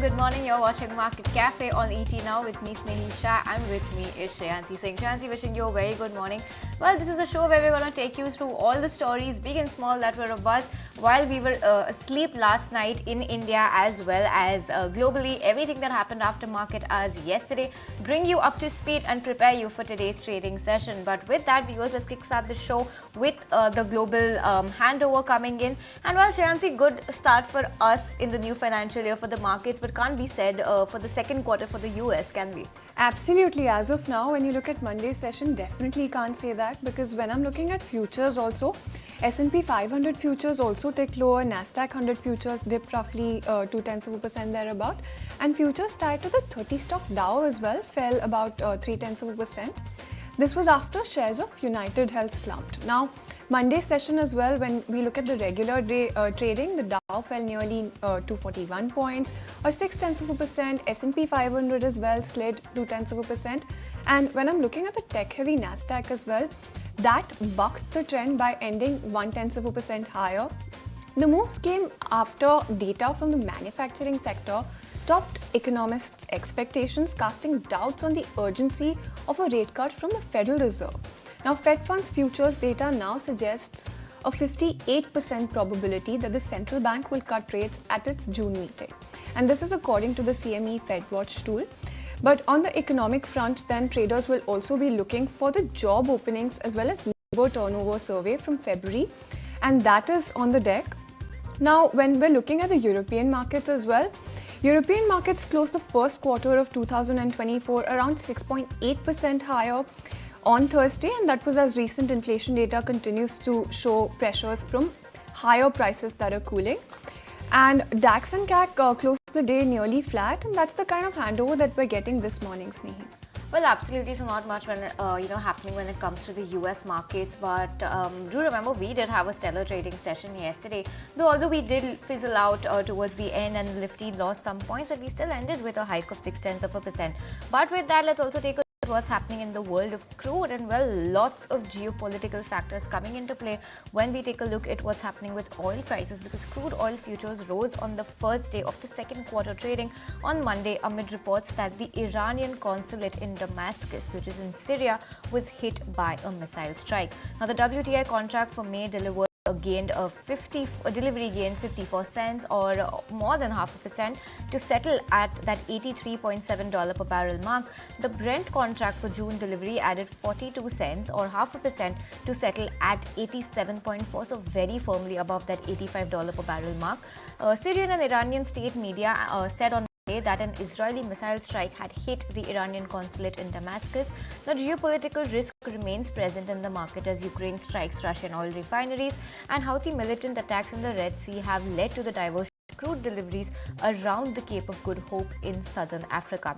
good morning. You're watching Market Cafe on ET Now with me, Snehi Shah, and with me is Shreyansi Singh. Shreyansi, wishing you a very good morning. Well, this is a show where we're going to take you through all the stories, big and small, that were of us while we were asleep last night in India as well as globally. Everything that happened after market hours yesterday, bring you up to speed and prepare you for today's trading session. But with that, viewers, let's kickstart the show with the global handover coming in. And well, Shreyansi, good start for us in the new financial year for the markets, but can't be said for the second quarter for the US, can we? Absolutely. As of now, when you look at Monday's session, definitely can't say that, because when I'm looking at futures also, S&P 500 futures also ticked lower, NASDAQ 100 futures dipped roughly 0.2% thereabout, and futures tied to the 30 stock Dow as well fell about 0.3%. This was after shares of United Health slumped. Now, Monday's session as well, when we look at the regular day trading, the Dow fell nearly 241 points or 0.6%. S&P 500 as well slid 0.2%. And when I'm looking at the tech-heavy NASDAQ as well, that bucked the trend by ending 0.1% higher. The moves came after data from the manufacturing sector topped economists' expectations, casting doubts on the urgency of a rate cut from the Federal Reserve. Now, Fed Funds futures data now suggests a 58% probability that the central bank will cut rates at its June meeting. And this is according to the CME Fed Watch Tool. But on the economic front, then traders will also be looking for the job openings as well as labor turnover survey from February, and that is on the deck. Now, when we're looking at the European markets as well, European markets closed the first quarter of 2024 around 6.8% higher on Thursday, and that was as recent inflation data continues to show pressures from higher prices that are cooling. And DAX and CAC closed the day nearly flat, and that's the kind of handover that we're getting this morning, Snehi. Well, absolutely. So not much when happening when it comes to the US markets, but do remember we did have a stellar trading session yesterday. Although we did fizzle out towards the end and Nifty lost some points, but we still ended with a hike of 0.6%. But with that, let's also take a look at what's happening in the world of crude, and well, lots of geopolitical factors coming into play when we take a look at what's happening with oil prices, because crude oil futures rose on the first day of the second quarter trading on Monday amid reports that the Iranian consulate in Damascus, which is in Syria, was hit by a missile strike. Now, the WTI contract for May delivered delivery gained 54 cents or more than 0.5% to settle at that $83.7 per barrel mark. The Brent contract for June delivery added 42 cents or 0.5% to settle at 87.4, so very firmly above that $85 per barrel mark. Syrian and Iranian state media said on that an Israeli missile strike had hit the Iranian consulate in Damascus. Now, geopolitical risk remains present in the market as Ukraine strikes Russian oil refineries, and Houthi militant attacks in the Red Sea have led to the diversion of crude deliveries around the Cape of Good Hope in southern Africa.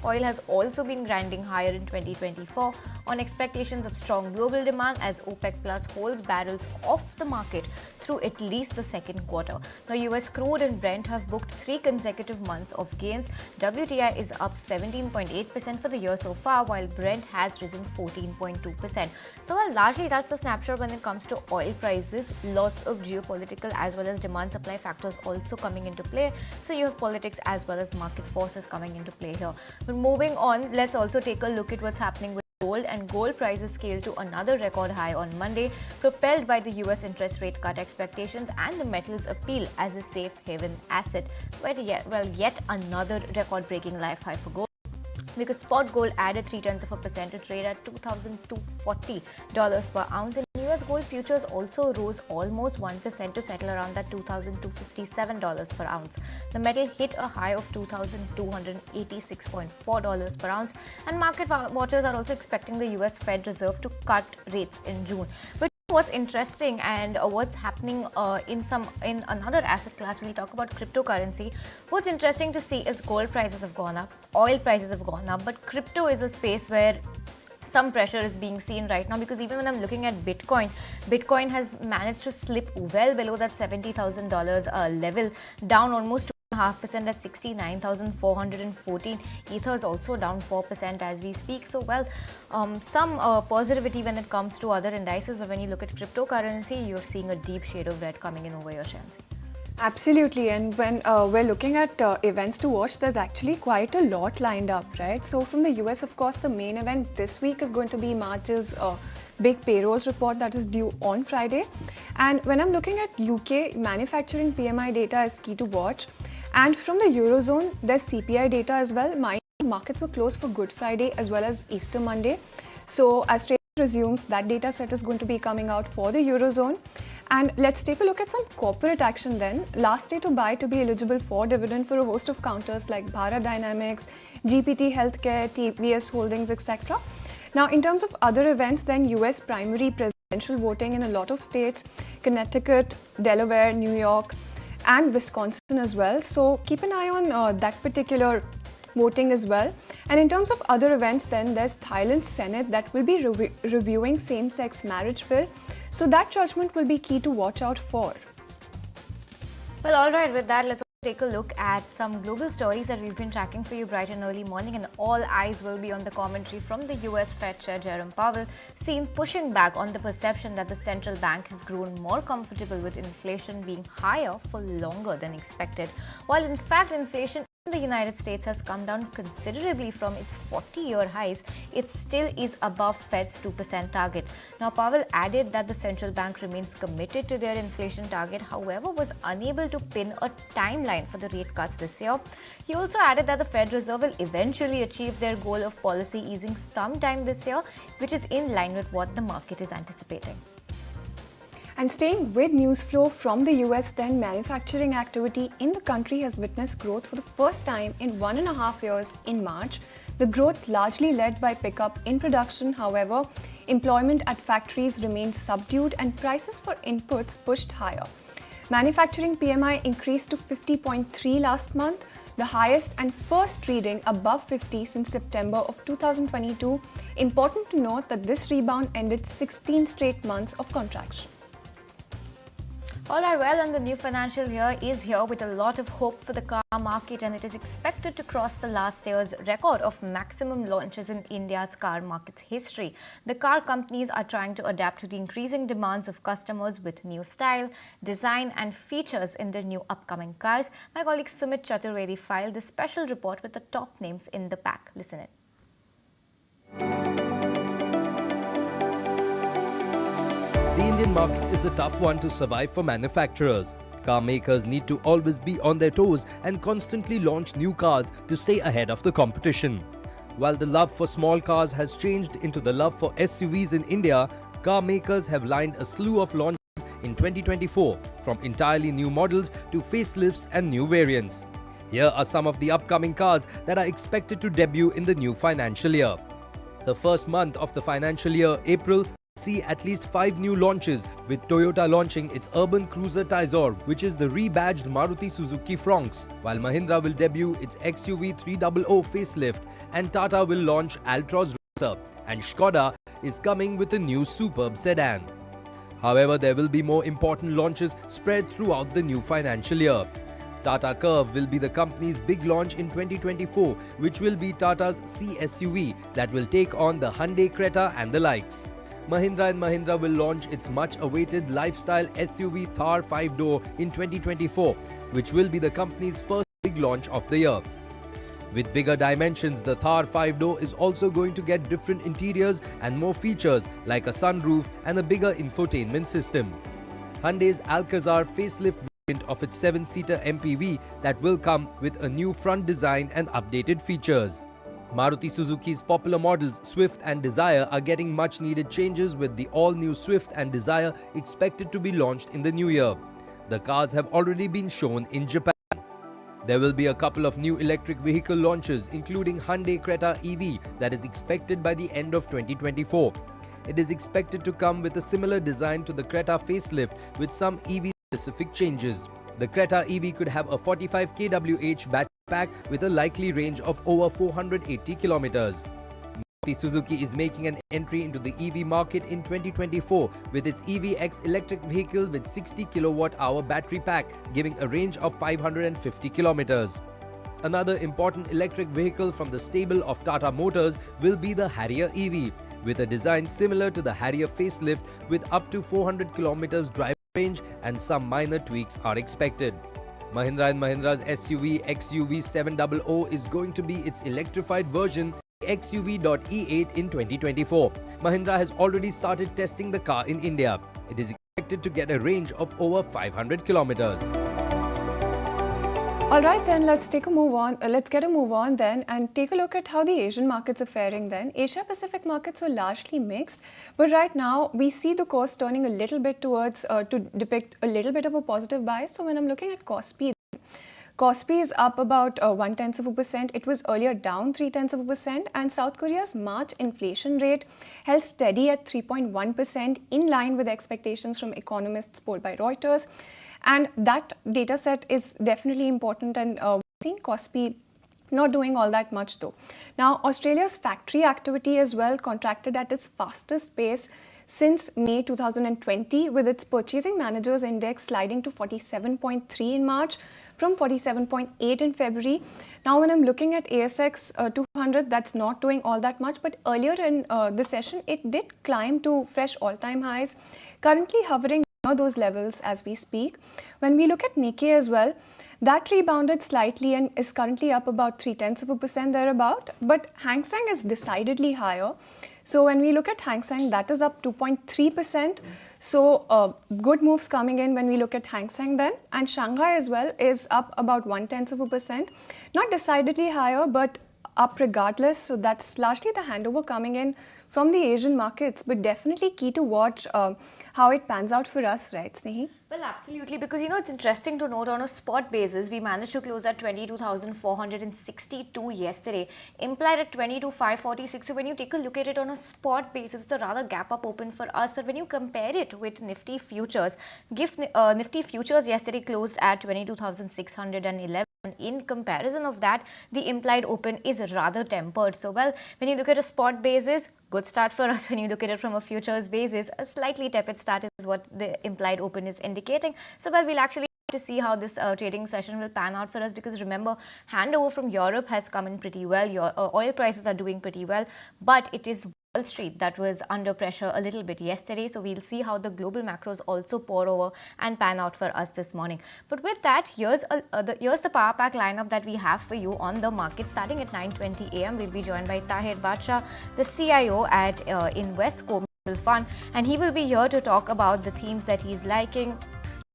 Oil has also been grinding higher in 2024 on expectations of strong global demand as OPEC Plus holds barrels off the market through at least the second quarter. Now, US crude and Brent have booked 3 consecutive months of gains. WTI is up 17.8% for the year so far, while Brent has risen 14.2%. So, well, largely that's a snapshot when it comes to oil prices. Lots of geopolitical as well as demand-supply factors also coming into play. So, you have politics as well as market forces coming into play here. But moving on, let's also take a look at what's happening with gold, and gold prices scaled to another record high on Monday, propelled by the US interest rate cut expectations and the metal's appeal as a safe haven asset. But yet another record-breaking life high for gold, because spot gold added 0.3% to trade at $2,240 per ounce. And US gold futures also rose almost 1% to settle around that $2,257 per ounce. The metal hit a high of $2,286.4 per ounce, and market watchers are also expecting the US Fed Reserve to cut rates in June. But what's interesting and what's happening in another asset class, we'll talk about cryptocurrency. What's interesting to see is gold prices have gone up, oil prices have gone up, but crypto is a space where some pressure is being seen right now, because even when I'm looking at Bitcoin has managed to slip well below that $70,000 level, down almost 2.5% at 69,414. Ether is also down 4% as we speak. So, well, some positivity when it comes to other indices, but when you look at cryptocurrency, you're seeing a deep shade of red coming in over your Shansi. Absolutely, and when we're looking at events to watch, there's actually quite a lot lined up, right? So from the US, of course, the main event this week is going to be March's big payrolls report that is due on Friday. And when I'm looking at UK, manufacturing PMI data is key to watch. And from the Eurozone, there's CPI data as well. Markets were closed for Good Friday as well as Easter Monday. So as trade resumes, that data set is going to be coming out for the Eurozone. And let's take a look at some corporate action then. Last day to buy to be eligible for dividend for a host of counters like Bharat Dynamics, GPT Healthcare, TVS Holdings, etc. Now, in terms of other events, then US primary presidential voting in a lot of states, Connecticut, Delaware, New York, and Wisconsin as well. So keep an eye on that particular voting as well. And in terms of other events, then there's Thailand's Senate that will be reviewing same-sex marriage bill. So that judgment will be key to watch out for. Well, all right, with that, let's take a look at some global stories that we've been tracking for you bright and early morning, and all eyes will be on the commentary from the US Fed Chair Jerome Powell, seen pushing back on the perception that the central bank has grown more comfortable with inflation being higher for longer than expected, while in fact inflation in the United States has come down considerably from its 40-year highs. It still is above Fed's 2% target. Now, Powell added that the central bank remains committed to their inflation target, however, was unable to pin a timeline for the rate cuts this year. He also added that the Fed Reserve will eventually achieve their goal of policy easing sometime this year, which is in line with what the market is anticipating. And staying with news flow from the US, then manufacturing activity in the country has witnessed growth for the first time in 1.5 years in March. The growth largely led by pickup in production. However, employment at factories remained subdued and prices for inputs pushed higher. Manufacturing PMI increased to 50.3 last month, the highest and first reading above 50 since September of 2022. Important to note that this rebound ended 16 straight months of contraction. Alright, well, and the new financial year is here with a lot of hope for the car market, and it is expected to cross the last year's record of maximum launches in India's car market's history. The car companies are trying to adapt to the increasing demands of customers with new style, design and features in the new upcoming cars. My colleague Sumit Chaturvedi filed this special report with the top names in the pack. Listen in. The Indian market is a tough one to survive for manufacturers. Car makers need to always be on their toes and constantly launch new cars to stay ahead of the competition. While the love for small cars has changed into the love for SUVs in India, car makers have lined a slew of launches in 2024, from entirely new models to facelifts and new variants. Here are some of the upcoming cars that are expected to debut in the new financial year. The first month of the financial year, April, see at least 5 new launches, with Toyota launching its urban cruiser Tizor, which is the rebadged Maruti Suzuki Fronx, while Mahindra will debut its XUV 300 facelift, and Tata will launch Altroz Racer, and Skoda is coming with a new superb sedan. However, there will be more important launches spread throughout the new financial year. Tata Curve will be the company's big launch in 2024, which will be Tata's C-SUV that will take on the Hyundai Creta and the likes. Mahindra & Mahindra will launch its much-awaited lifestyle SUV Thar 5-door in 2024, which will be the company's first big launch of the year. With bigger dimensions, the Thar 5-door is also going to get different interiors and more features like a sunroof and a bigger infotainment system. Hyundai's Alcazar facelift variant of its 7-seater MPV that will come with a new front design and updated features. Maruti Suzuki's popular models Swift and Dzire are getting much needed changes, with the all-new Swift and Dzire expected to be launched in the new year. The cars have already been shown in Japan. There will be a couple of new electric vehicle launches, including Hyundai Creta EV that is expected by the end of 2024. It is expected to come with a similar design to the Creta facelift with some EV-specific changes. The Creta EV could have a 45 kWh battery pack with a likely range of over 480 kilometers. Maruti Suzuki is making an entry into the EV market in 2024 with its EVX electric vehicle with 60 kilowatt-hour battery pack giving a range of 550 kilometers. Another important electric vehicle from the stable of Tata Motors will be the Harrier EV, with a design similar to the Harrier facelift with up to 400 kilometers drive range and some minor tweaks are expected. Mahindra & Mahindra's SUV XUV700 is going to be its electrified version XUV.E8 in 2024. Mahindra has already started testing the car in India. It is expected to get a range of over 500 kilometers. Alright then, let's get a move on then and take a look at how the Asian markets are faring then. Asia Pacific markets were largely mixed, but right now we see the course turning a little bit towards to depict a little bit of a positive bias. So when I'm looking at Kospi is up about 0.1%. It was earlier down 0.3%, and South Korea's March inflation rate held steady at 3.1%, in line with expectations from economists polled by Reuters. And that data set is definitely important, and we've seen Kospi not doing all that much though. Now, Australia's factory activity as well contracted at its fastest pace since May 2020, with its Purchasing Managers Index sliding to 47.3 in March from 47.8 in February. Now, when I'm looking at ASX 200, that's not doing all that much, but earlier in the session, it did climb to fresh all-time highs, currently hovering near those levels as we speak. When we look at Nikkei as well, that rebounded slightly and is currently up about 0.3% thereabout, but Hang Seng is decidedly higher. So when we look at Hang Seng, that is up 2.3%. So good moves coming in when we look at Hang Seng then. And Shanghai as well is up about 0.1%. Not decidedly higher, but up regardless. So that's largely the handover coming in from the Asian markets, but definitely key to watch how it pans out for us, right, Snehi? Well, absolutely, because it's interesting to note on a spot basis, we managed to close at 22,462 yesterday, implied at 22,546. So when you take a look at it on a spot basis, it's a rather gap up open for us. But when you compare it with Nifty futures, Nifty futures yesterday closed at 22,611. In comparison of that, the implied open is rather tempered. So, well, when you look at a spot basis, good start for us. When you look at it from a futures basis, a slightly tepid start is what the implied open is indicating. So, well, we'll actually have to see how this trading session will pan out for us, because remember, handover from Europe has come in pretty well. Your oil prices are doing pretty well, but it is Wall Street that was under pressure a little bit yesterday. So we'll see how the global macros also pour over and pan out for us this morning. But with that, here's the Power Pack lineup that we have for you on the market. Starting at 9:20 a.m., we'll be joined by Tahir Badsha, the CIO at Invesco Mutual Fund, and he will be here to talk about the themes that he's liking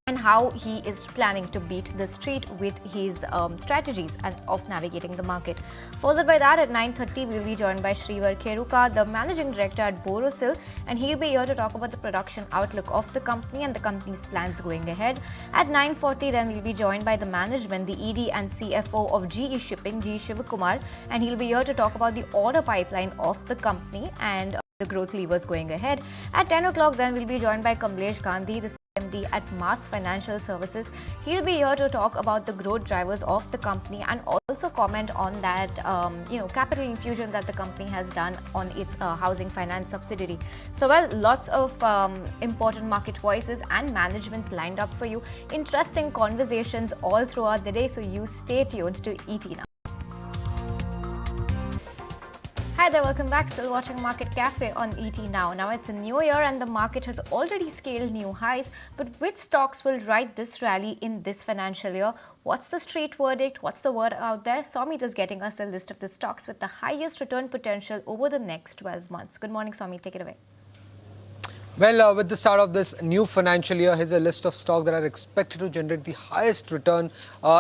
and how he is planning to beat the street with his strategies of navigating the market. Followed by that, at 9:30, we'll be joined by Shrivar Kheruka, the Managing Director at Borosil, and he'll be here to talk about the production outlook of the company and the company's plans going ahead. At 9:40, then we'll be joined by the management, the ED and CFO of GE Shipping, G. Shivakumar, and he'll be here to talk about the order pipeline of the company and the growth levers going ahead. At 10 o'clock, then we'll be joined by Kamlesh Gandhi, the MD at Mass Financial Services. He'll be here to talk about the growth drivers of the company and also comment on that capital infusion that the company has done on its housing finance subsidiary. So, well, lots of important market voices and managements lined up for you. Interesting conversations all throughout the day, so you stay tuned to ET Now. Hi there, welcome back. Still watching Market Cafe on ET Now. Now it's a new year and the market has already scaled new highs, but which stocks will ride this rally in this financial year? What's the street verdict? What's the word out there? Somit is getting us the list of the stocks with the highest return potential over the next 12 months. Good morning, Somit. Take it away. Well, with the start of this new financial year, here's a list of stocks that are expected to generate the highest return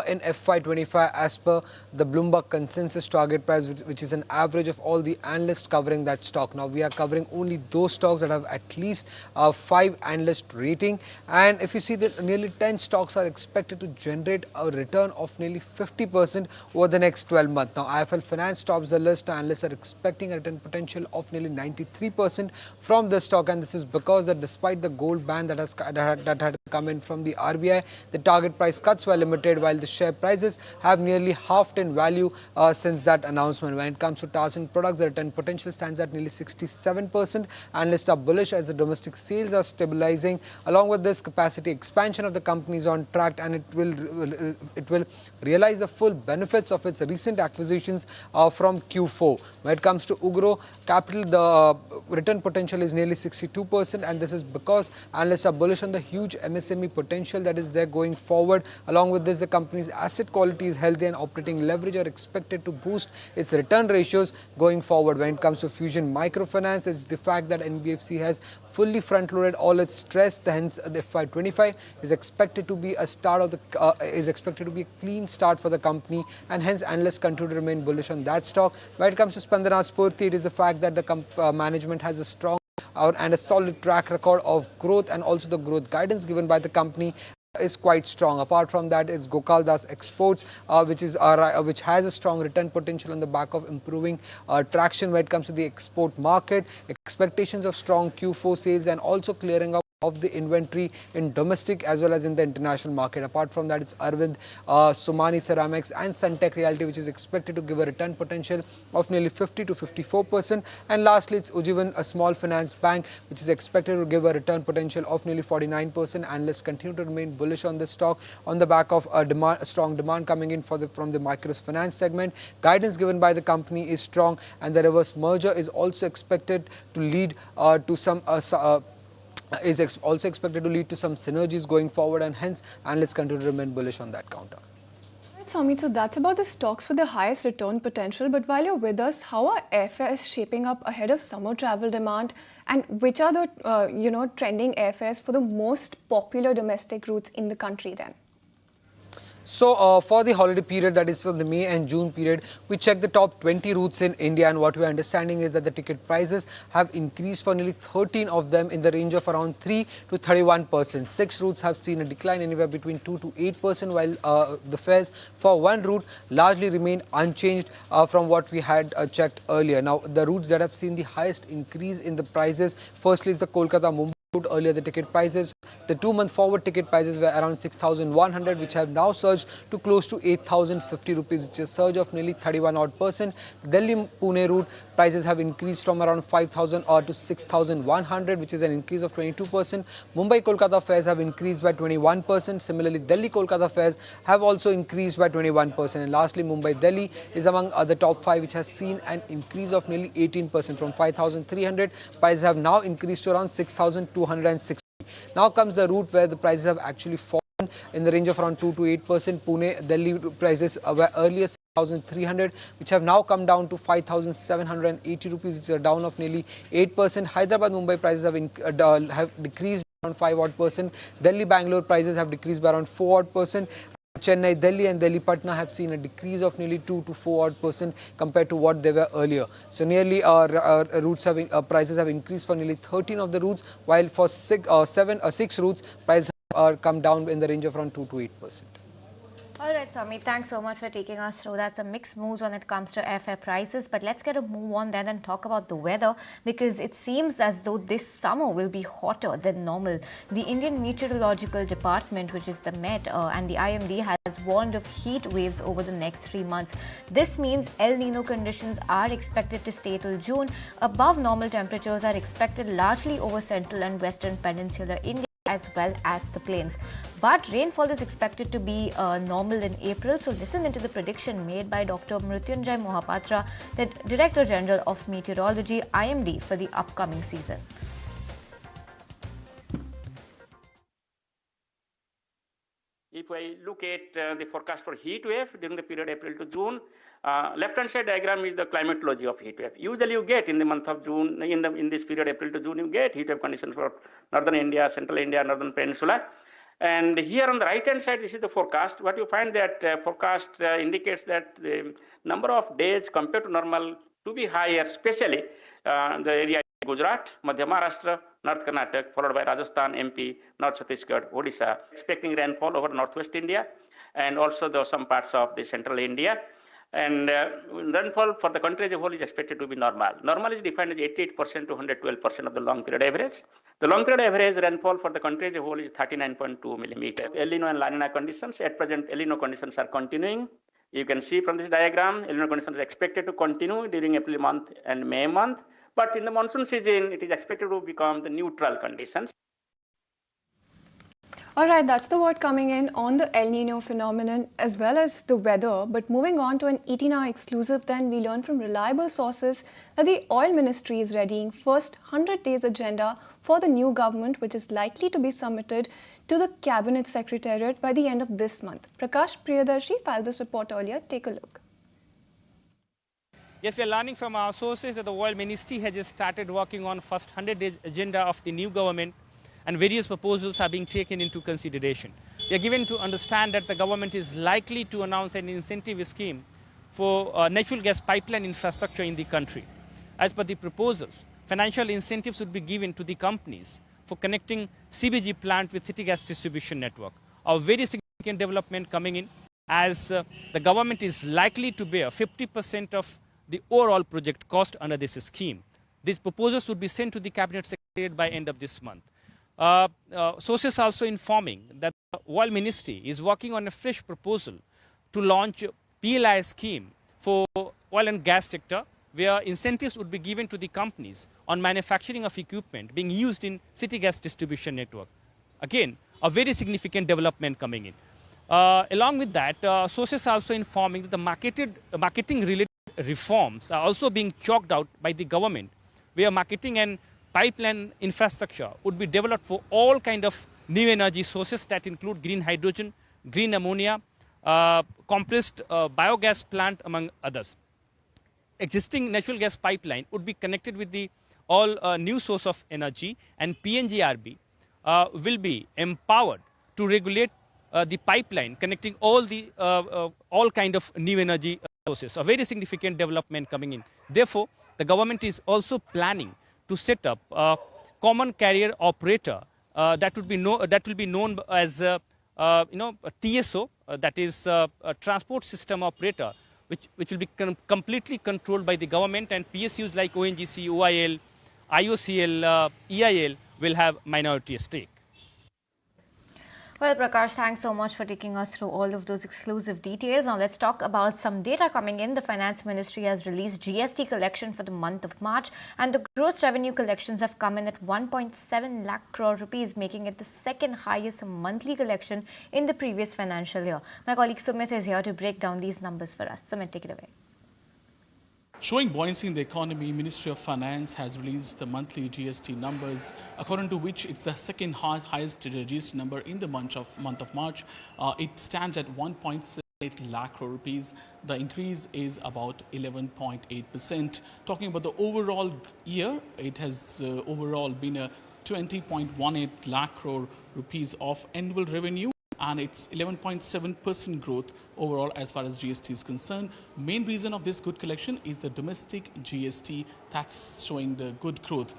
in FY25 as per the Bloomberg consensus target price, which is an average of all the analysts covering that stock. Now, we are covering only those stocks that have at least 5 analyst rating. And if you see that nearly 10 stocks are expected to generate a return of nearly 50% over the next 12 months. Now, IIFL Finance tops the list. Analysts are expecting a return potential of nearly 93% from this stock, and this is because that despite the gold ban that had come in from the RBI, the target price cuts were limited, while the share prices have nearly halved in value since that announcement. When it comes to Tarzan products, the return potential stands at nearly 67%. Analysts are bullish as the domestic sales are stabilizing. Along with this, capacity expansion of the company is on track, and it will realize the full benefits of its recent acquisitions from Q4. When it comes to Ugro Capital, the return potential is nearly 62%, and this is because analysts are bullish on the huge MSCI MSME potential that is there going forward. Along with this, the company's asset quality is healthy and operating leverage are expected to boost its return ratios going forward. When it comes to Fusion Microfinance, it's the fact that NBFC has fully front-loaded all its stress. Hence, the FY25 is expected to be a clean start for the company, and hence analysts continue to remain bullish on that stock. When it comes to Spandana Spurti, it is the fact that the management has a strong and a solid track record of growth, and also the growth guidance given by the company is quite strong. Apart from that, it's Gokal Das Exports, which has a strong return potential on the back of improving traction when it comes to the export market, expectations of strong Q4 sales, and also clearing up of the inventory in domestic as well as in the international market. Apart from that, it's Arvind, Somani Ceramics and Suntech Realty, which is expected to give a return potential of nearly 50 to 54%. And lastly, it's Ujjivan, a small finance bank, which is expected to give a return potential of nearly 49%. Analysts continue to remain bullish on this stock on the back of strong demand coming in from the microfinance segment. Guidance given by the company is strong, and the reverse merger is also expected to lead to some also expected to lead to some synergies going forward, and hence analysts continue to remain bullish on that counter. Right, Samit, so that's about the stocks with the highest return potential. But while you're with us, how are airfares shaping up ahead of summer travel demand, and which are the trending airfares for the most popular domestic routes in the country then? So for the holiday period, that is for the May and June period, we checked the top 20 routes in India, and what we are understanding is that the ticket prices have increased for nearly 13 of them in the range of around 3 to 31%. 6 routes have seen a decline anywhere between 2 to 8%, while the fares for one route largely remained unchanged from what we had checked earlier. Now, the routes that have seen the highest increase in the prices, firstly is the Kolkata-Mumbai. Earlier, the ticket prices, the 2-month forward ticket prices were around 6,100, which have now surged to close to 8,050 rupees, which is a surge of nearly 31%. Delhi-Pune route prices have increased from around 5,000 to 6,100, which is an increase of 22%. Mumbai-Kolkata fares have increased by 21%. Similarly, Delhi-Kolkata fares have also increased by 21%. And lastly, Mumbai-Delhi is among the top 5, which has seen an increase of nearly 18%. From 5,300, prices have now increased to around 6,260. Now comes the route where the prices have actually fallen in the range of around 2 to 8%. Pune-Delhi prices were earlier 6,300, which have now come down to 5,780 rupees, which is a down of nearly 8%. Hyderabad-Mumbai prices have decreased by around 5%. Delhi-Bangalore prices have decreased by around 4%. Chennai, Delhi and Delhi Patna have seen a decrease of nearly 2 to 4% compared to what they were earlier. So nearly prices have increased for nearly 13 of the routes, while for 6 routes prices have come down in the range of around 2 to 8%. All right, Samit, thanks so much for taking us through. That's a mixed moves when it comes to airfare prices. But let's get a move on then and talk about the weather, because it seems as though this summer will be hotter than normal. The Indian Meteorological Department, which is the Met, and the IMD has warned of heat waves over the next 3 months. This means El Nino conditions are expected to stay till June. Above normal temperatures are expected largely over central and western peninsular India, as well as the plains. But rainfall is expected to be normal in April. So listen into the prediction made by Dr. Mrutyunjay Mohapatra, the Director General of Meteorology, IMD, for the upcoming season. If I look at the forecast for heat wave during the period April to June, left-hand side diagram is the climatology of heat wave. Usually you get in the month of June, in this period April to June, you get heat wave conditions for northern India, central India, northern peninsula. And here on the right-hand side, this is the forecast. What you find that forecast indicates that the number of days compared to normal to be higher, especially the area Gujarat, Madhya Maharashtra, North Karnataka, followed by Rajasthan, MP, North Chhattisgarh, Odisha, expecting rainfall over northwest India, and also some parts of the central India. And rainfall for the country as a whole is expected to be normal. Normal is defined as 88% to 112% of the long period average. The long period average rainfall for the country as a whole is 39.2 millimeters. El Nino and La Nina conditions, at present El Nino conditions are continuing. You can see from this diagram, El Nino conditions are expected to continue during April month and May month. But in the monsoon season, it is expected to become the neutral conditions. All right, that's the word coming in on the El Nino phenomenon as well as the weather. But moving on to an ET Now exclusive, then we learned from reliable sources that the oil ministry is readying first 100 days agenda for the new government, which is likely to be submitted to the cabinet secretariat by the end of this month. Prakash Priyadarshi filed this report earlier. Take a look. Yes, we are learning from our sources that the oil ministry has just started working on first 100 days agenda of the new government, and various proposals are being taken into consideration. We are given to understand that the government is likely to announce an incentive scheme for natural gas pipeline infrastructure in the country. As per the proposals, financial incentives would be given to the companies for connecting CBG plant with city gas distribution network. A very significant development coming in, as the government is likely to bear 50% of the overall project cost under this scheme. These proposals would be sent to the cabinet secretariat by end of this month. Sources are also informing that the oil ministry is working on a fresh proposal to launch a PLI scheme for oil and gas sector, where incentives would be given to the companies on manufacturing of equipment being used in city gas distribution network. Again, a very significant development coming in. Along with that, sources are also informing that the marketing-related reforms are also being chalked out by the government, where marketing and pipeline infrastructure would be developed for all kind of new energy sources that include green hydrogen, green ammonia, compressed biogas plant, among others. Existing natural gas pipeline would be connected with the all new source of energy, and PNGRB will be empowered to regulate the pipeline connecting all the all kind of new energy sources. A very significant development coming in. Therefore, the government is also planning to set up a common carrier operator that will be known as a TSO, that is a transport system operator, which will be completely controlled by the government, and PSUs like ONGC, OIL, IOCL, EIL will have minority stake. Well, Prakash, thanks so much for taking us through all of those exclusive details. Now, let's talk about some data coming in. The Finance Ministry has released GST collection for the month of March, and the gross revenue collections have come in at 1.7 lakh crore rupees, making it the second highest monthly collection in the previous financial year. My colleague Sumit is here to break down these numbers for us. Sumit, take it away. Showing buoyancy in the economy, Ministry of Finance has released the monthly GST numbers, according to which it's the second highest GST number in the month of March. It stands at 1.78 lakh crore rupees. The increase is about 11.8%. Talking about the overall year, it has overall been a 20.18 lakh crore rupees of annual revenue, and it's 11.7% growth overall as far as GST is concerned. Main reason of this good collection is the domestic GST that's showing the good growth.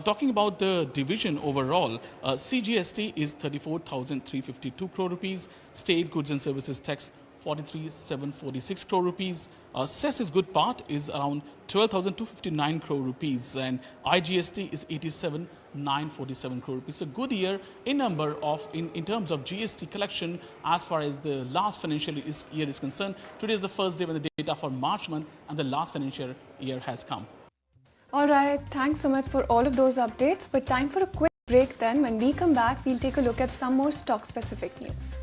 Talking about the division overall, CGST is 34,352 crore rupees, state goods and services tax 43,746 crore rupees. Cess is good part is around 12,259 crore rupees, and IGST is 87,947 crore rupees. A good year in number of in terms of GST collection as far as the last financial year is concerned. Today is the first day when the data for March month and the last financial year has come. All right, thanks Sumit for all of those updates. But time for a quick break then. When we come back, we'll take a look at some more stock-specific news.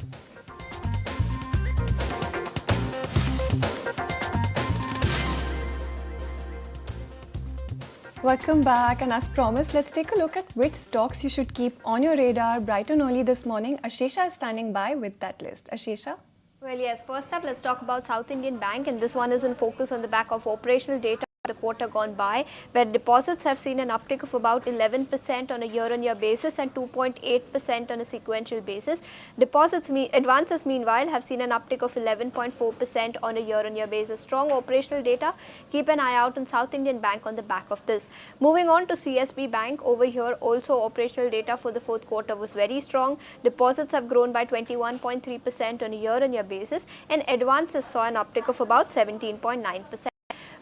Welcome back, and as promised, let's take a look at which stocks you should keep on your radar bright and early this morning. Ashesha is standing by with that list. Ashesha? Well, yes, first up, let's talk about South Indian Bank, and this one is in focus on the back of operational data the quarter gone by, where deposits have seen an uptick of about 11% on a year-on-year basis and 2.8% on a sequential basis. Advances meanwhile have seen an uptick of 11.4% on a year-on-year basis. Strong operational data. Keep an eye out on South Indian Bank on the back of this. Moving on to CSB Bank, over here also operational data for the fourth quarter was very strong. Deposits have grown by 21.3% on a year-on-year basis, and advances saw an uptick of about 17.9%.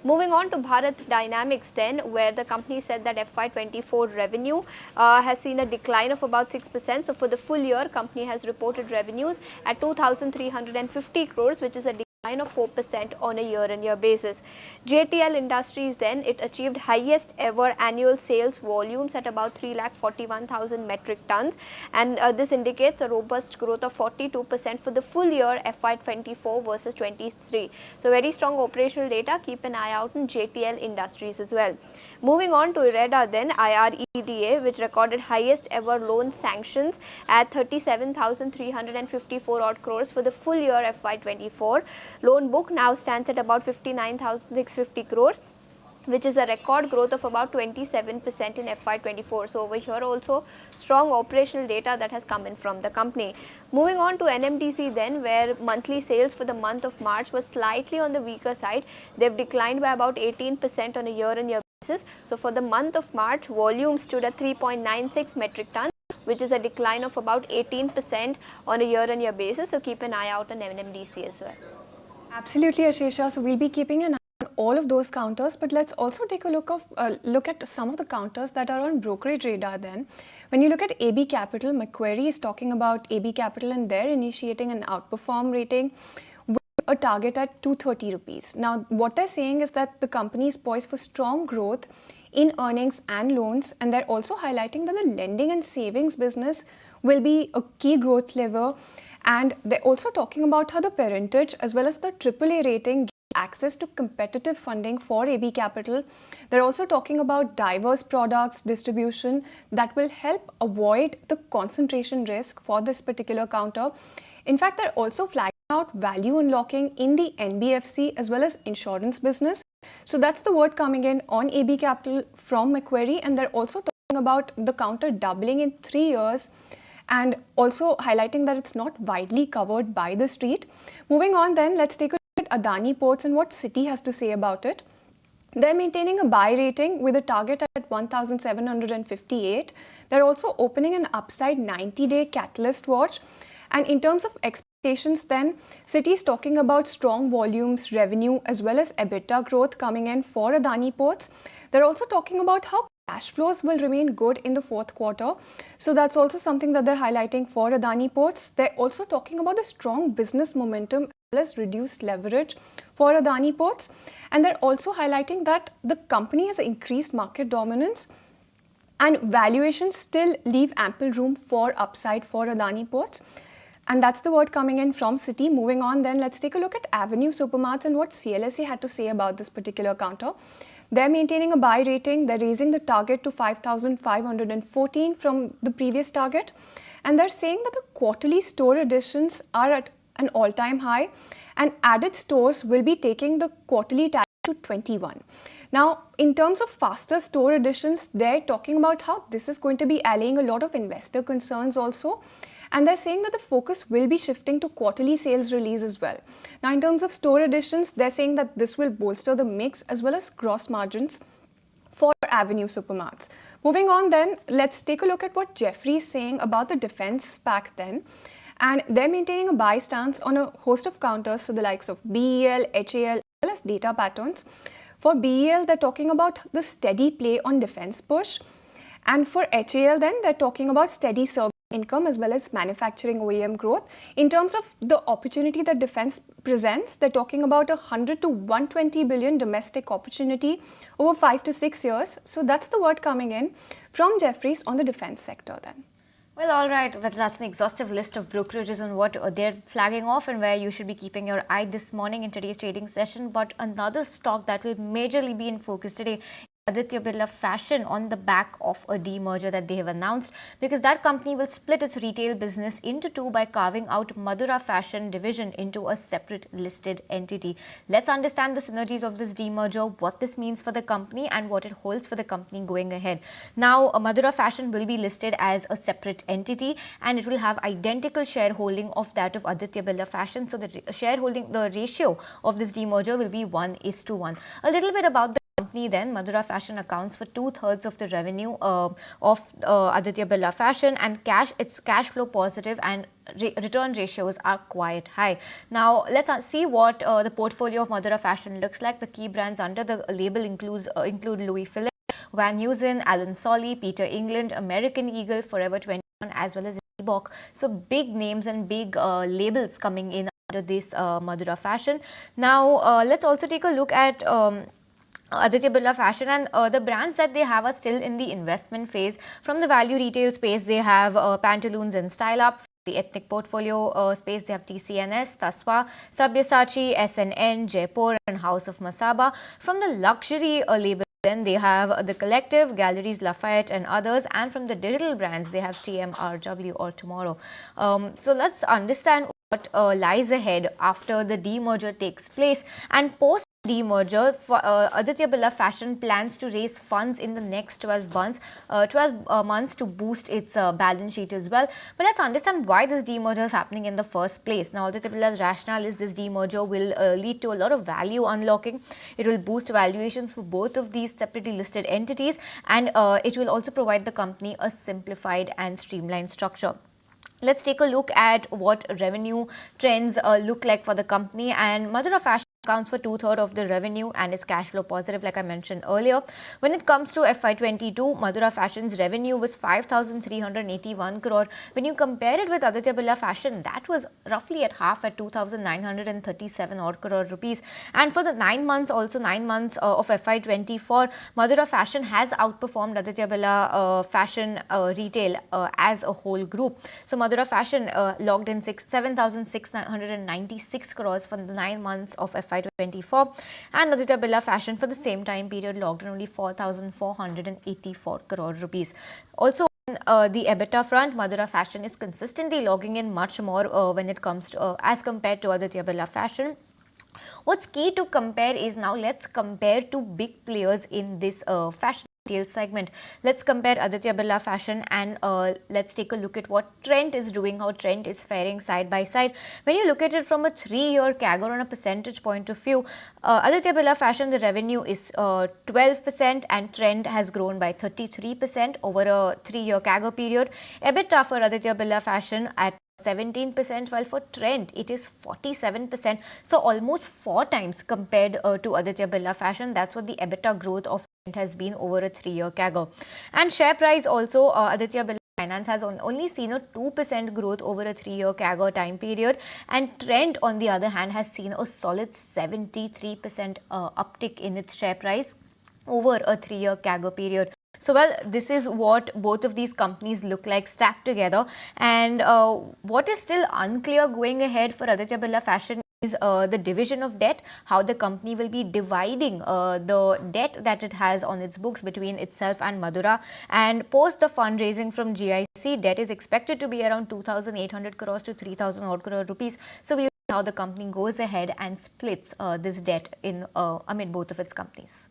Moving on to Bharat Dynamics then, where the company said that FY24 revenue has seen a decline of about 6%. So for the full year, company has reported revenues at 2,350 crores, which is a decline decline of 4% on a year-on-year basis. JTL Industries then, it achieved highest ever annual sales volumes at about 3,41,000 metric tons, and this indicates a robust growth of 42% for the full year FY24 versus 23. So very strong operational data. Keep an eye out on JTL Industries as well. Moving on to IREDA then, IREDA, which recorded highest ever loan sanctions at 37,354 odd crores for the full year FY24. Loan book now stands at about 59,650 crores, which is a record growth of about 27% in FY24. So over here also strong operational data that has come in from the company. Moving on to NMDC then, where monthly sales for the month of March was slightly on the weaker side. They've declined by about 18% on a year-on-year basis. So for the month of March, volume stood at 3.96 metric tons, which is a decline of about 18% on a year-on-year basis. So keep an eye out on NMDC as well. Absolutely, Ashesha. So we'll be keeping an eye on all of those counters, but let's also take a look at some of the counters that are on brokerage radar then. When you look at AB Capital, Macquarie is talking about AB Capital and they're initiating an outperform rating with a target at 230 rupees. Now, what they're saying is that the company is poised for strong growth in earnings and loans, and they're also highlighting that the lending and savings business will be a key growth lever. And they're also talking about how the parentage as well as the AAA rating gives access to competitive funding for AB Capital. They're also talking about diverse products distribution that will help avoid the concentration risk for this particular counter. In fact, they're also flagging out value unlocking in the NBFC as well as insurance business. So that's the word coming in on AB Capital from Macquarie, and they're also talking about the counter doubling in 3 years, and also highlighting that it's not widely covered by the street. Moving on then, let's take a look at Adani Ports and what Citi has to say about it. They're maintaining a buy rating with a target at 1,758. They're also opening an upside 90-day catalyst watch. And in terms of expectations then, Citi is talking about strong volumes, revenue as well as EBITDA growth coming in for Adani Ports. They're also talking about how cash flows will remain good in the fourth quarter. So that's also something that they're highlighting for Adani Ports. They're also talking about the strong business momentum as well as reduced leverage for Adani Ports. And they're also highlighting that the company has increased market dominance and valuations still leave ample room for upside for Adani Ports. And that's the word coming in from Citi. Moving on then, let's take a look at Avenue Supermarts and what CLSA had to say about this particular counter. They're maintaining a buy rating. They're raising the target to 5,514 from the previous target. And they're saying that the quarterly store additions are at an all-time high, and added stores will be taking the quarterly tally to 21. Now, in terms of faster store additions, they're talking about how this is going to be allaying a lot of investor concerns also. And they're saying that the focus will be shifting to quarterly sales release as well. Now, in terms of store additions, they're saying that this will bolster the mix as well as gross margins for Avenue Supermarts. Moving on then, let's take a look at what Jeffrey is saying about the defense SPAC then. And they're maintaining a buy stance on a host of counters, so the likes of BEL, HAL, as well as data patterns. For BEL, they're talking about the steady play on defense push. And for HAL then, they're talking about steady service income as well as manufacturing OEM growth. In terms of the opportunity that defense presents, they're talking about 100 to 120 billion domestic opportunity over 5 to 6 years. So that's the word coming in from Jeffries on the defense sector then. Well, all right. Well, that's an exhaustive list of brokerages on what they're flagging off and where you should be keeping your eye this morning in today's trading session. But another stock that will majorly be in focus today, Aditya Birla Fashion, on the back of a demerger that they have announced, because that company will split its retail business into two by carving out Madura Fashion division into a separate listed entity. Let's understand the synergies of this demerger, what this means for the company and what it holds for the company going ahead. Now, Madura Fashion will be listed as a separate entity and it will have identical shareholding of that of Aditya Birla Fashion. So the shareholding, the ratio of this demerger will be 1:1. A little bit about the company then. Madura Fashion accounts for 2/3 of the revenue of Aditya Birla Fashion, and it's cash flow positive and return ratios are quite high. Now let's see what the portfolio of Madura Fashion looks like. The key brands under the label include Louis Philippe, Van Heusen, Alan Solly, Peter England, American Eagle, Forever 21, as well as Reebok. So big names and big labels coming in this Madura Fashion. Now, let's also take a look at Aditya Birla Fashion, and the brands that they have are still in the investment phase. From the value retail space, they have Pantaloons and Style Up. The ethnic portfolio space, they have TCNS, Tasva, Sabyasachi, SNN, Jaipur and House of Masaba. From the luxury label, then they have The Collective, Galleries Lafayette and others, and from the digital brands, they have TMRW or Tomorrow. So let's understand what lies ahead after the demerger takes place. And post demerger, Aditya Birla Fashion plans to raise funds in the next 12 months to boost its balance sheet as well. But let's understand why this demerger is happening in the first place. Now, Aditya Birla's rationale is this demerger will lead to a lot of value unlocking. It will boost valuations for both of these separately listed entities, and it will also provide the company a simplified and streamlined structure. Let's take a look at what revenue trends look like for the company. And Madura Fashion accounts for 2/3 of the revenue and is cash flow positive, like I mentioned earlier. When it comes to FY22, Madura Fashion's revenue was 5,381 crore. When you compare it with Aditya Birla Fashion, that was roughly at half, at 2,937 odd crore rupees. And for the 9 months, also 9 months of FY24, Madura Fashion has outperformed Aditya Birla Fashion retail as a whole group. So Madura Fashion logged in 7,696 crores for the 9 months of FY24, and Aditya Birla Fashion for the same time period logged in only 4,484 crore rupees. Also, on the EBITDA front, Madura Fashion is consistently logging in much more when it comes to as compared to Aditya Birla Fashion. What's key to compare is, now let's compare two big players in this fashion retail segment. Let's compare Aditya Birla Fashion and let's take a look at what Trent is doing, how Trent is faring side by side. When you look at it from a 3-year CAGR on a percentage point of view, Aditya Birla Fashion, the revenue is 12% and Trent has grown by 33% over a 3-year CAGR period. EBITDA for Aditya Birla Fashion at 17%, while for Trent it is 47%, so almost 4 times compared to Aditya Birla Fashion. That's what the EBITDA growth of Trent has been over a 3-year CAGR. And share price also, Aditya Birla Finance has only seen a 2% growth over a 3-year CAGR time period, and Trent on the other hand has seen a solid 73% uptick in its share price over a 3-year CAGR period. So, well, this is what both of these companies look like stacked together. And what is still unclear going ahead for Aditya Birla Fashion is the division of debt, how the company will be dividing the debt that it has on its books between itself and Madura. And post the fundraising from GIC, debt is expected to be around 2,800 crores to 3,000 odd crore rupees. So, we'll see how the company goes ahead and splits this debt in amid both of its companies.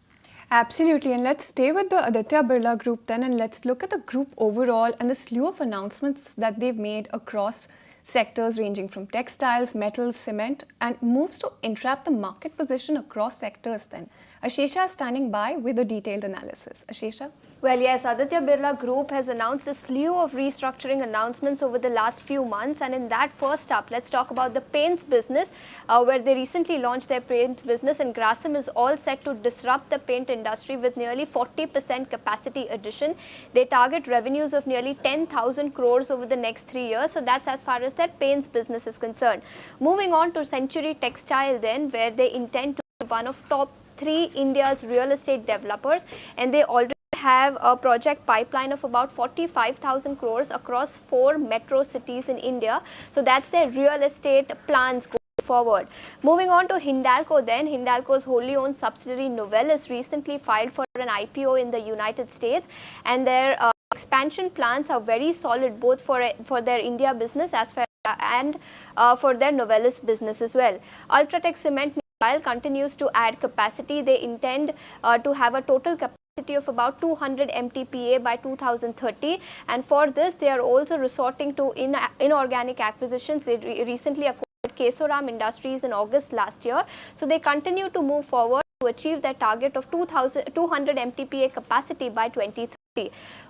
Absolutely, and let's stay with the Aditya Birla Group then, and let's look at the group overall and the slew of announcements that they've made across sectors ranging from textiles, metals, cement, and moves to entrap the market position across sectors then. Ashesha is standing by with a detailed analysis. Ashesha? Well, yes, Aditya Birla Group has announced a slew of restructuring announcements over the last few months, and in that, first up, let's talk about the paints business, where they recently launched their paints business, and Grasim is all set to disrupt the paint industry with nearly 40% capacity addition. They target revenues of nearly 10,000 crores over the next 3 years, so that's as far as their paints business is concerned. Moving on to Century Textile then, where they intend to be one of top 3 India's real estate developers, and they already have a project pipeline of about 45,000 crores across 4 metro cities in India. So that's their real estate plans going forward. Moving on to Hindalco then, Hindalco's wholly owned subsidiary Novelis recently filed for an IPO in the United States, and their expansion plans are very solid both for their India business as far and for their Novelis business as well. Ultratech Cement meanwhile continues to add capacity. They intend to have a total capacity of about 200 MTPA by 2030, and for this they are also resorting to inorganic acquisitions. They recently acquired Kesoram Industries in August last year, so they continue to move forward to achieve their target of 200 MTPA capacity by 2030.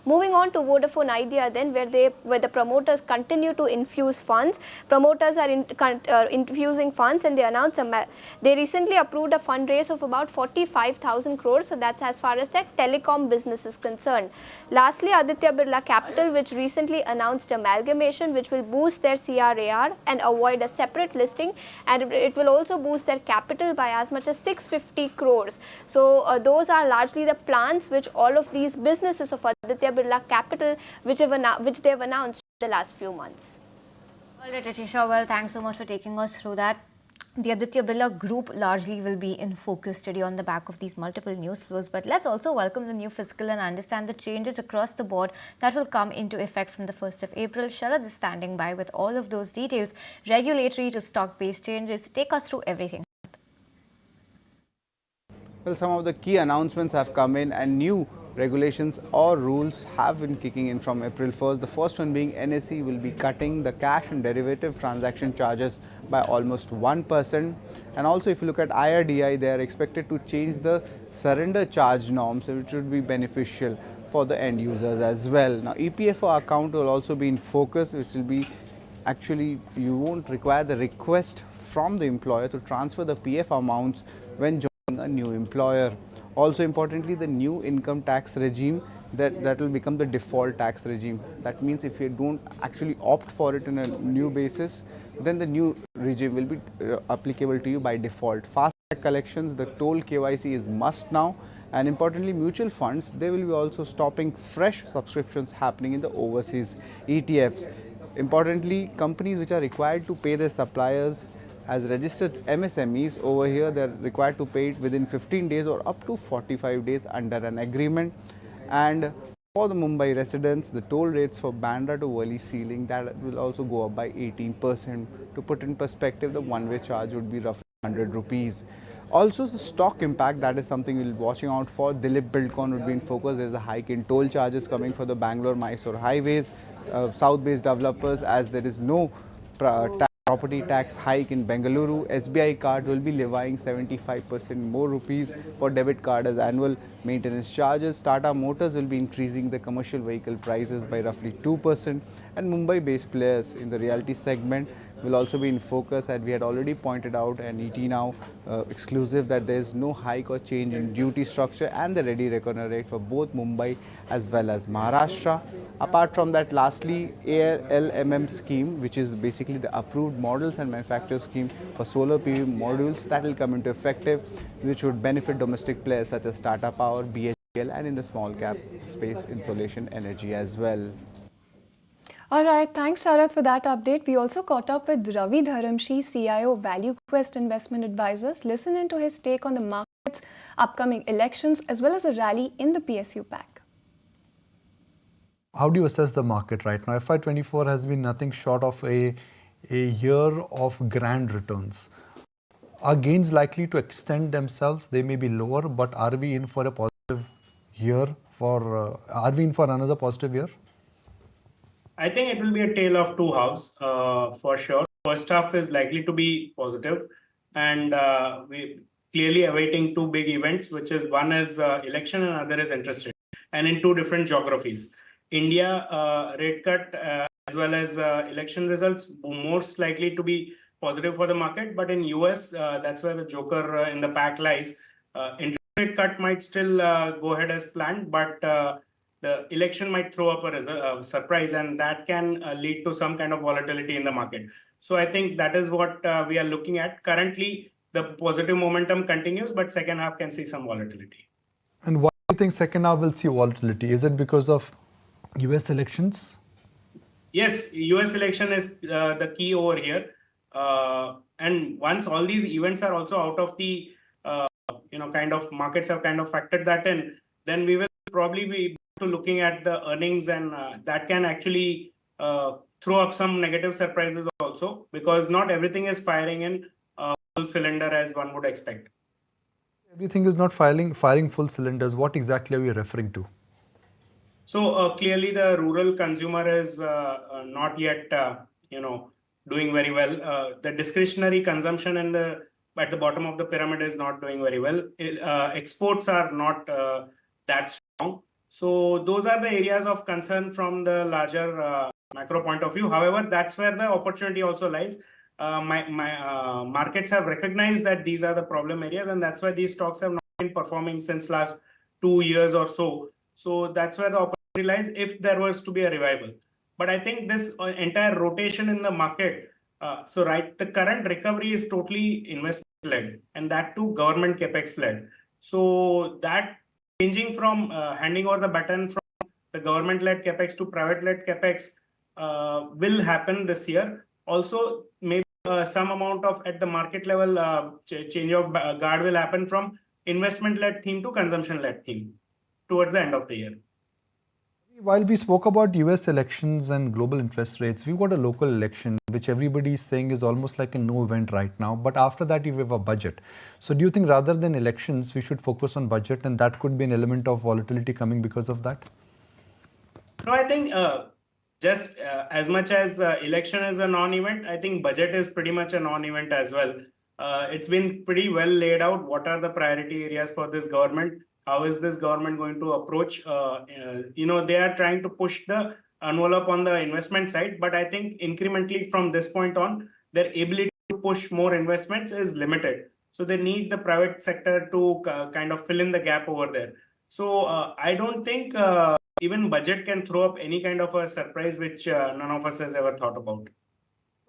Moving on to Vodafone Idea then, where the promoters continue to infuse funds. Promoters are infusing funds, and they announced they recently approved a fundraise of about 45,000 crores. So that's as far as that telecom business is concerned. Lastly, Aditya Birla Capital, which recently announced amalgamation, which will boost their CRAR and avoid a separate listing, and it will also boost their capital by as much as 650 crores. So those are largely the plans which all of these businesses of Aditya Birla Capital, which they have announced in the last few months. All right, Atisha, well, thanks so much for taking us through that. The Aditya Birla Group largely will be in focus today on the back of these multiple news flows. But let's also welcome the new fiscal and understand the changes across the board that will come into effect from the 1st of April. Sharad is standing by with all of those details, regulatory to stock-based changes. Take us through everything. Well, some of the key announcements have come in, and new regulations or rules have been kicking in from April 1st. The first one being NSE will be cutting the cash and derivative transaction charges by almost 1%. And also, if you look at IRDI, they are expected to change the surrender charge norms, which would be beneficial for the end users as well. Now, EPFO account will also be in focus, which will be actually, you won't require the request from the employer to transfer the PF amounts when joining a new employer. Also importantly, the new income tax regime that will become the default tax regime. That means if you don't actually opt for it in a new basis, then the new regime will be applicable to you by default. Fast track collections, the toll KYC is must now. And importantly, mutual funds, they will be also stopping fresh subscriptions happening in the overseas ETFs. Importantly, companies which are required to pay their suppliers as registered MSMEs over here, they are required to pay it within 15 days or up to 45 days under an agreement. And for the Mumbai residents, the toll rates for Bandra to Worli ceiling, that will also go up by 18%. To put in perspective, the one-way charge would be roughly 100 rupees. Also, the stock impact, that is something we'll be watching out for. Dilip Buildcon would be in focus. There's a hike in toll charges coming for the Bangalore-Mysore highways, south-based developers, as there is no property tax hike in Bengaluru. SBI card will be levying 75% more rupees for debit card as annual maintenance charges. Tata Motors will be increasing the commercial vehicle prices by roughly 2%. And Mumbai-based players in the realty segment will also be in focus, and we had already pointed out, and ET now exclusive, that there is no hike or change in duty structure and the ready reckoner rate for both Mumbai as well as Maharashtra. Apart from that, lastly, ALMM scheme, which is basically the approved models and manufacturers scheme for solar PV modules, that will come into effective, which would benefit domestic players such as Tata Power, BHEL, and in the small cap space, Insolation Energy as well. All right, thanks Sharad for that update. We also caught up with Ravi Dharamshi, CIO, Value Quest Investment Advisors. Listen into his take on the markets, upcoming elections, as well as the rally in the PSU pack. How do you assess the market right now? FY24 has been nothing short of a year of grand returns. Are gains likely to extend themselves? They may be lower, but are we in for a positive year? Are we in for another positive year? I think it will be a tale of two halves for sure. First half is likely to be positive, and we clearly awaiting two big events, which is one is election and other is interest rate, and in two different geographies. India rate cut as well as election results most likely to be positive for the market, but in US that's where the joker in the pack lies. Interest rate cut might still go ahead as planned, but the election might throw up a surprise, and that can lead to some kind of volatility in the market. So I think that is what we are looking at. Currently, the positive momentum continues, but second half can see some volatility. And why do you think second half will see volatility? Is it because of US elections? Yes, US election is the key over here. And once all these events are also out of the, kind of markets have kind of factored that in, then we will probably be to looking at the earnings, and that can actually throw up some negative surprises also, because not everything is firing in full cylinder as one would expect. Everything is not firing full cylinders. What exactly are we referring to? So clearly the rural consumer is not yet, doing very well. The discretionary consumption at the bottom of the pyramid is not doing very well. Exports are not that strong. So those are the areas of concern from the larger macro point of view. However, that's where the opportunity also lies. Markets have recognized that these are the problem areas, and that's why these stocks have not been performing since last 2 years or so. So that's where the opportunity lies if there was to be a revival. But I think this entire rotation in the market, the current recovery is totally investment led, and that too government capex led. So that changing from handing over the baton from the government led capex to private led capex will happen this year. Also, maybe some amount of at the market level change of guard will happen from investment led theme to consumption led theme towards the end of the year. While we spoke about US elections and global interest rates, we've got a local election which everybody is saying is almost like a no event right now. But after that, you have a budget. So do you think rather than elections, we should focus on budget, and that could be an element of volatility coming because of that? No, I think just as much as election is a non-event, I think budget is pretty much a non-event as well. It's been pretty well laid out. What are the priority areas for this government? How is this government going to approach? They are trying to push the envelope on the investment side, but I think incrementally from this point on, their ability to push more investments is limited. So they need the private sector to kind of fill in the gap over there. So I don't think even budget can throw up any kind of a surprise which none of us has ever thought about.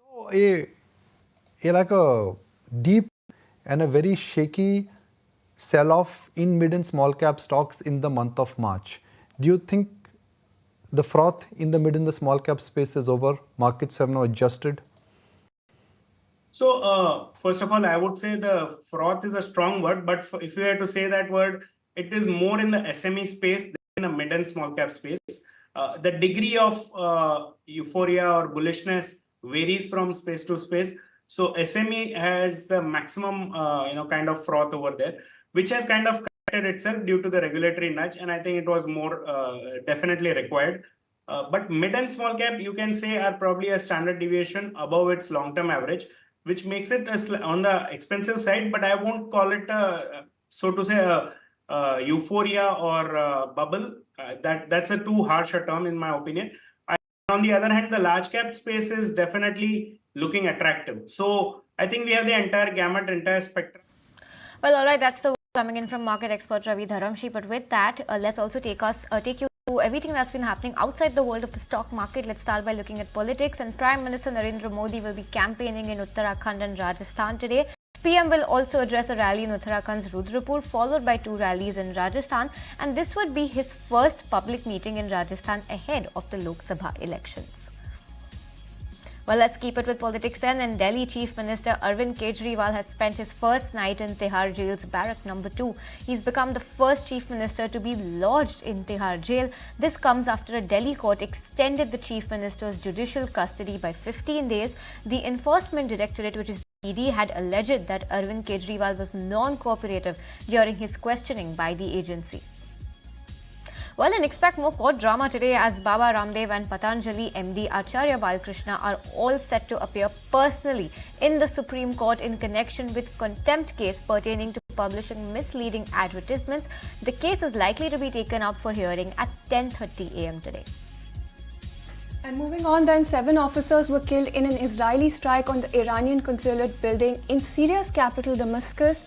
So like a deep and a very shaky sell-off in mid and small cap stocks in the month of March. Do you think the froth in the mid and the small cap space is over? Markets have now adjusted? So first of all, I would say the froth is a strong word, but if you were to say that word, it is more in the SME space than in the mid and small cap space. The degree of euphoria or bullishness varies from space to space. So SME has the maximum, kind of froth over there, which has kind of corrected itself due to the regulatory nudge, and I think it was more definitely required. But mid and small cap, you can say, are probably a standard deviation above its long-term average, which makes it on the expensive side. But I won't call it so to say a euphoria or bubble. That's a too harsh a term in my opinion. On the other hand, the large cap space is definitely looking attractive. So I think we have the entire gamut, entire spectrum. Well, all right, that's the word coming in from market expert Ravi Dharamshi. But with that, let's also take you to everything that's been happening outside the world of the stock market. Let's start by looking at politics. And Prime Minister Narendra Modi will be campaigning in Uttarakhand and Rajasthan today. PM will also address a rally in Uttarakhand's Rudrapur, followed by 2 rallies in Rajasthan. And this would be his first public meeting in Rajasthan ahead of the Lok Sabha elections. Well, let's keep it with politics then. And Delhi Chief Minister Arvind Kejriwal has spent his first night in Tihar Jail's barrack number 2. He's become the first Chief Minister to be lodged in Tihar Jail. This comes after a Delhi court extended the Chief Minister's judicial custody by 15 days. The Enforcement Directorate, which is the ED, had alleged that Arvind Kejriwal was non-cooperative during his questioning by the agency. Well, and expect more court drama today as Baba Ramdev and Patanjali MD Acharya Balkrishna are all set to appear personally in the Supreme Court in connection with contempt case pertaining to publishing misleading advertisements. The case is likely to be taken up for hearing at 10:30 a.m. today. And moving on then, 7 officers were killed in an Israeli strike on the Iranian consulate building in Syria's capital Damascus.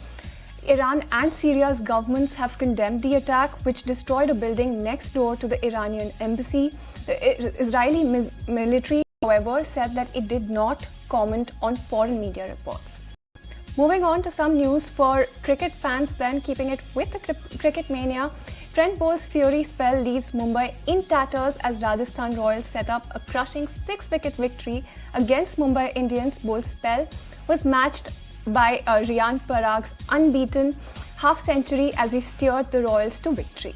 Iran and Syria's governments have condemned the attack, which destroyed a building next door to the Iranian embassy. The Israeli military, however, said that it did not comment on foreign media reports. Moving on to some news for cricket fans then, keeping it with the cricket mania. Trent Bolt's fury spell leaves Mumbai in tatters as Rajasthan Royals set up a crushing 6-wicket victory against Mumbai Indians. Bolt's spell was matched by Riyan Parag's unbeaten half-century as he steered the Royals to victory.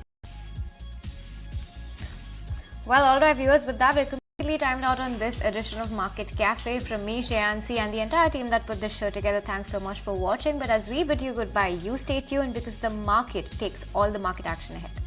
Well, all right, viewers, with that, we're completely timed out on this edition of Market Cafe. From me, Shayansi, and the entire team that put this show together, thanks so much for watching. But as we bid you goodbye, you stay tuned because the market takes all the market action ahead.